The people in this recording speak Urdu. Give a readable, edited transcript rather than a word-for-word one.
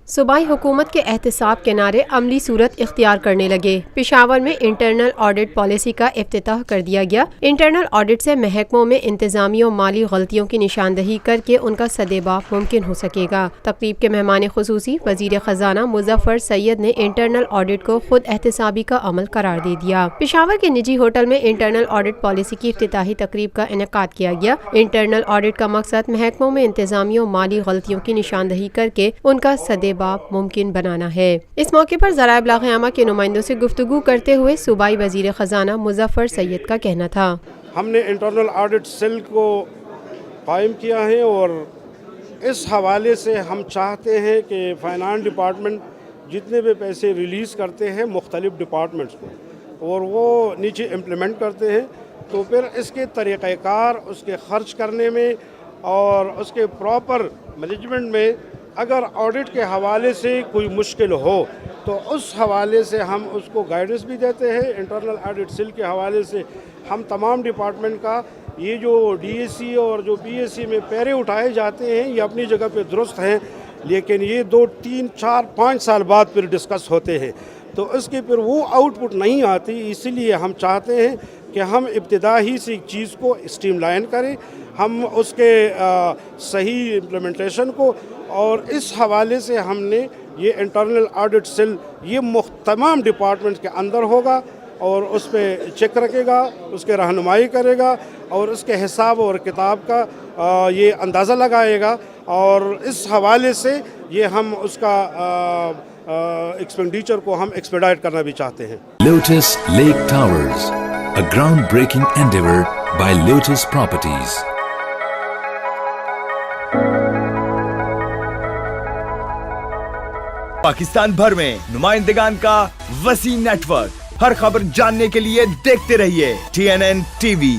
صوبائی حکومت کے احتساب کے نعرے عملی صورت اختیار کرنے لگے۔ پشاور میں انٹرنل آڈٹ پالیسی کا افتتاح کر دیا گیا۔ انٹرنل آڈٹ سے محکموں میں انتظامی و مالی غلطیوں کی نشاندہی کر کے ان کا سدباب ممکن ہو سکے گا۔ تقریب کے مہمان خصوصی وزیر خزانہ مظفر سید نے انٹرنل آڈٹ کو خود احتسابی کا عمل قرار دے دیا۔ پشاور کے نجی ہوٹل میں انٹرنل آڈٹ پالیسی کی افتتاحی تقریب کا انعقاد کیا گیا۔ انٹرنل آڈٹ کا مقصد محکموں میں انتظامی و مالی غلطیوں کی نشاندہی کر کے ان کا سدباب ممکن بنانا ہے۔ اس موقع پر ذرائع ابلاغ عامہ کے نمائندوں سے گفتگو کرتے ہوئے صوبائی وزیر خزانہ مظفر سید کا کہنا تھا، ہم نے انٹرنل آڈٹ سیل کو قائم کیا ہے اور اس حوالے سے ہم چاہتے ہیں کہ فائنانس ڈپارٹمنٹ جتنے بھی پیسے ریلیز کرتے ہیں مختلف ڈپارٹمنٹس کو اور وہ نیچے امپلیمنٹ کرتے ہیں، تو پھر اس کے طریقہ کار، اس کے خرچ کرنے میں اور اس کے پراپر مینجمنٹ میں اگر آڈٹ کے حوالے سے کوئی مشکل ہو تو اس حوالے سے ہم اس کو گائیڈنس بھی دیتے ہیں۔ انٹرنل آڈٹ سیل کے حوالے سے ہم تمام ڈپارٹمنٹ کا یہ جو ڈی اے سی اور جو پی ایس سی میں پیرے اٹھائے جاتے ہیں یہ اپنی جگہ پہ درست ہیں، لیکن یہ 2، 3، 4، 5 سال بعد پھر ڈسکس ہوتے ہیں تو اس کے پھر وہ آؤٹ پٹ نہیں آتی۔ اسی لیے ہم چاہتے ہیں کہ ہم ابتدائی سے ایک چیز کو اسٹریم لائن کریں، ہم اس کے صحیح امپلیمنٹیشن کو، اور اس حوالے سے ہم نے یہ انٹرنل آڈٹ سیل یہ تمام ڈپارٹمنٹ کے اندر ہوگا اور اس پہ چیک رکھے گا، اس کے رہنمائی کرے گا اور اس کے حساب اور کتاب کا یہ اندازہ لگائے گا، اور اس حوالے سے یہ ہم اس کا ایکسپینڈیچر کو ہم ایکسپیڈائٹ کرنا بھی چاہتے ہیں۔ Lotus Lake Towers, a groundbreaking endeavor by Lotus Properties۔ Pakistan بھر میں نمائندگان کا وسیع نیٹ ورک، ہر خبر جاننے کے لیے دیکھتے رہیے TNN TV۔